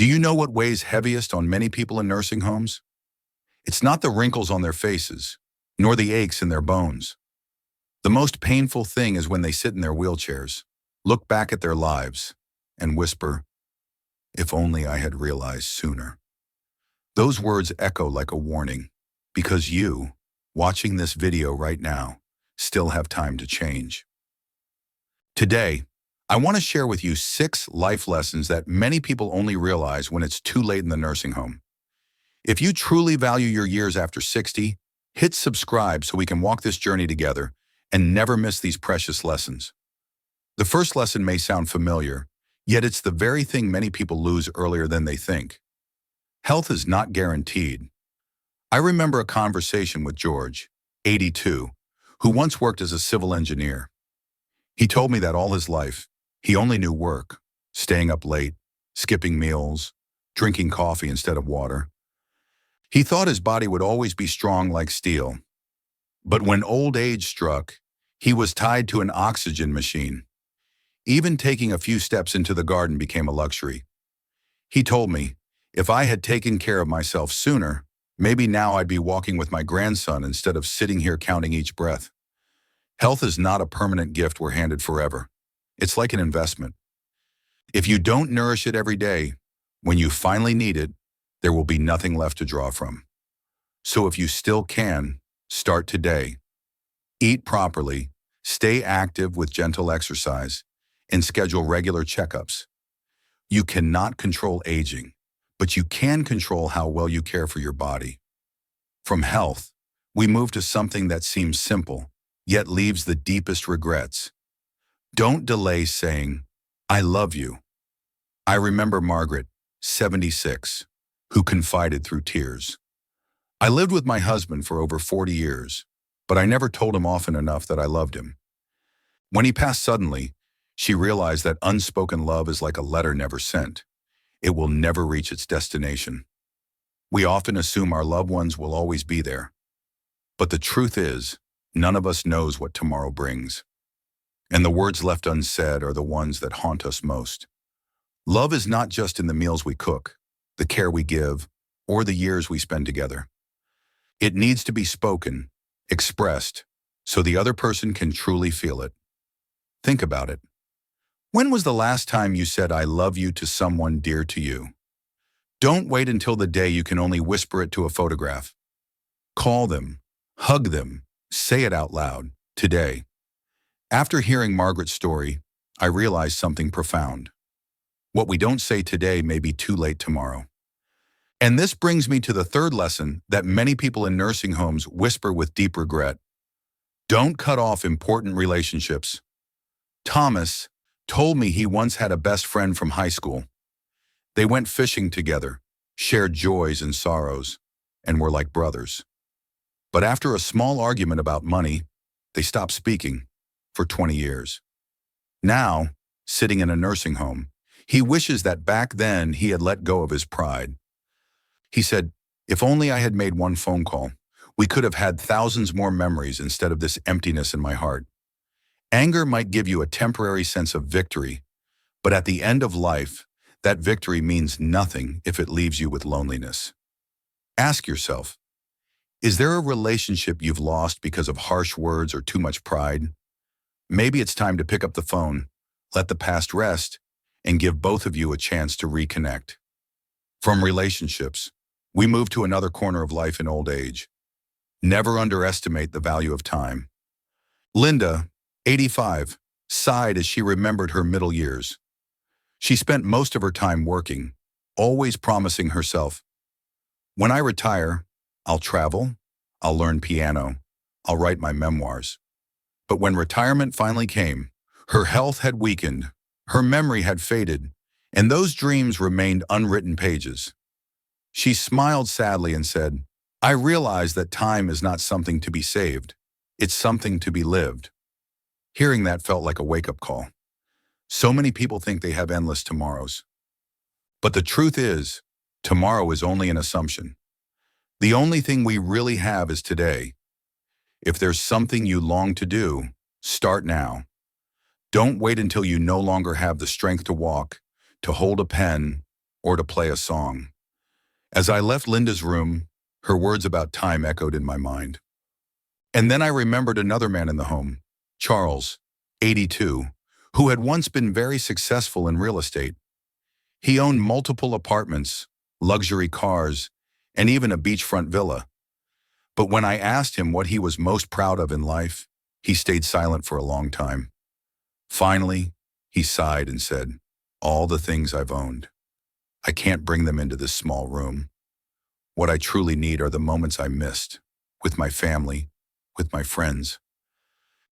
Do you know what weighs heaviest on many people in nursing homes? It's not the wrinkles on their faces, nor the aches in their bones. The most painful thing is when they sit in their wheelchairs, look back at their lives, and whisper, "If only I had realized sooner." Those words echo like a warning, because you, watching this video right now, still have time to change. Today, I want to share with you 6 life lessons that many people only realize when it's too late in the nursing home. If you truly value your years after 60, hit subscribe so we can walk this journey together and never miss these precious lessons. The first lesson may sound familiar, yet it's the very thing many people lose earlier than they think. Health is not guaranteed. I remember a conversation with George, 82, who once worked as a civil engineer. He told me that all his life, he only knew work, staying up late, skipping meals, drinking coffee instead of water. He thought his body would always be strong like steel. But when old age struck, he was tied to an oxygen machine. Even taking a few steps into the garden became a luxury. He told me, if I had taken care of myself sooner, maybe now I'd be walking with my grandson instead of sitting here counting each breath. Health is not a permanent gift we're handed forever. It's like an investment. If you don't nourish it every day, when you finally need it, there will be nothing left to draw from. So if you still can, start today. Eat properly, stay active with gentle exercise, and schedule regular checkups. You cannot control aging, but you can control how well you care for your body. From health, we move to something that seems simple, yet leaves the deepest regrets. Don't delay saying, "I love you." I remember Margaret, 76, who confided through tears. "I lived with my husband for over 40 years, but I never told him often enough that I loved him. When he passed suddenly, she realized that unspoken love is like a letter never sent. It will never reach its destination. We often assume our loved ones will always be there. But the truth is, none of us knows what tomorrow brings. And the words left unsaid are the ones that haunt us most. Love is not just in the meals we cook, the care we give, or the years we spend together. It needs to be spoken, expressed, so the other person can truly feel it. Think about it. When was the last time you said "I love you" to someone dear to you? Don't wait until the day you can only whisper it to a photograph. Call them, hug them, say it out loud, today. After hearing Margaret's story, I realized something profound. What we don't say today may be too late tomorrow. And this brings me to the third lesson that many people in nursing homes whisper with deep regret. Don't cut off important relationships. Thomas told me he once had a best friend from high school. They went fishing together, shared joys and sorrows, and were like brothers. But after a small argument about money, they stopped speaking for 20 years. Now, sitting in a nursing home, he wishes that back then he had let go of his pride. He said, "If only I had made one phone call, we could have had thousands more memories instead of this emptiness in my heart." Anger might give you a temporary sense of victory, but at the end of life, that victory means nothing if it leaves you with loneliness. Ask yourself, is there a relationship you've lost because of harsh words or too much pride? Maybe it's time to pick up the phone, let the past rest, and give both of you a chance to reconnect. From relationships, we move to another corner of life in old age. Never underestimate the value of time. Linda, 85, sighed as she remembered her middle years. She spent most of her time working, always promising herself, "When I retire, I'll travel, I'll learn piano, I'll write my memoirs." But when retirement finally came, her health had weakened, her memory had faded, and those dreams remained unwritten pages. She smiled sadly and said, "I realize that time is not something to be saved, it's something to be lived." Hearing that felt like a wake-up call. So many people think they have endless tomorrows. But the truth is, tomorrow is only an assumption. The only thing we really have is today. If there's something you long to do, start now. Don't wait until you no longer have the strength to walk, to hold a pen, or to play a song. As I left Linda's room, her words about time echoed in my mind. And then I remembered another man in the home, Charles, 82, who had once been very successful in real estate. He owned multiple apartments, luxury cars, and even a beachfront villa. But when I asked him what he was most proud of in life, he stayed silent for a long time. Finally, he sighed and said, "All the things I've owned. I can't bring them into this small room. What I truly need are the moments I missed, with my family, with my friends."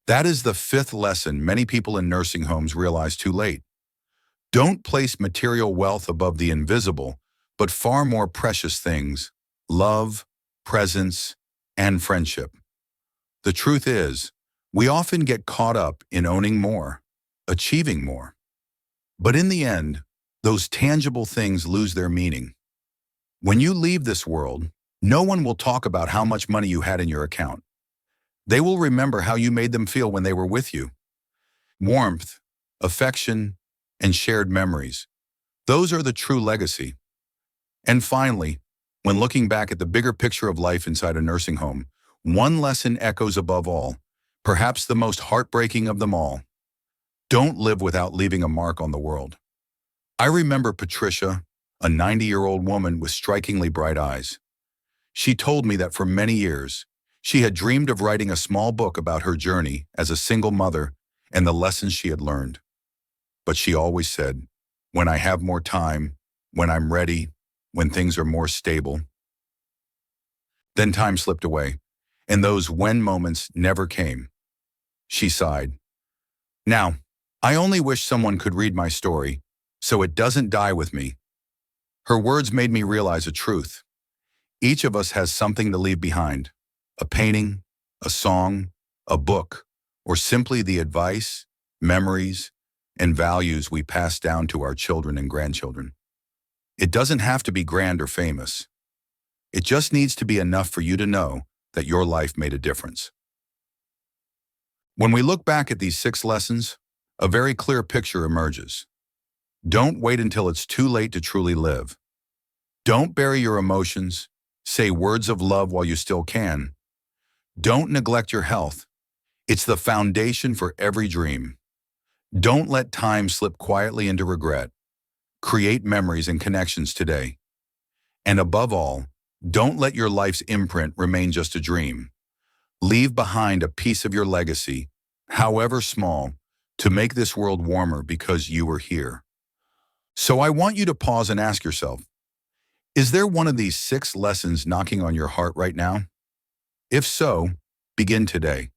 That is the fifth lesson many people in nursing homes realize too late. Don't place material wealth above the invisible, but far more precious things: love, presence, and friendship. The truth is, we often get caught up in owning more, achieving more. But in the end, those tangible things lose their meaning. When you leave this world, no one will talk about how much money you had in your account. They will remember how you made them feel when they were with you. Warmth, affection, and shared memories. Those are the true legacy. And finally, when looking back at the bigger picture of life inside a nursing home, one lesson echoes above all, perhaps the most heartbreaking of them all. Don't live without leaving a mark on the world. I remember Patricia, a 90-year-old woman with strikingly bright eyes. She told me that for many years, she had dreamed of writing a small book about her journey as a single mother and the lessons she had learned. But she always said, "When I have more time, when I'm ready, when things are more stable." Then time slipped away, and those when moments never came. She sighed. "Now, I only wish someone could read my story, so it doesn't die with me." Her words made me realize a truth. Each of us has something to leave behind: a painting, a song, a book, or simply the advice, memories, and values we pass down to our children and grandchildren. It doesn't have to be grand or famous. It just needs to be enough for you to know that your life made a difference. When we look back at these 6 lessons, a very clear picture emerges. Don't wait until it's too late to truly live. Don't bury your emotions. Say words of love while you still can. Don't neglect your health. It's the foundation for every dream. Don't let time slip quietly into regret. Create memories and connections today. And above all, don't let your life's imprint remain just a dream. Leave behind a piece of your legacy, however small, to make this world warmer because you were here. So I want you to pause and ask yourself, is there one of these 6 lessons knocking on your heart right now? If so, begin today.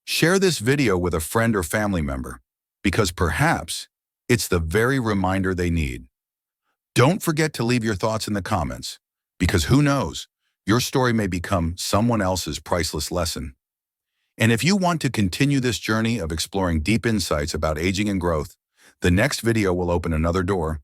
Share this video with a friend or family member, because perhaps it's the very reminder they need. Don't forget to leave your thoughts in the comments, because who knows, your story may become someone else's priceless lesson. And if you want to continue this journey of exploring deep insights about aging and growth, the next video will open another door,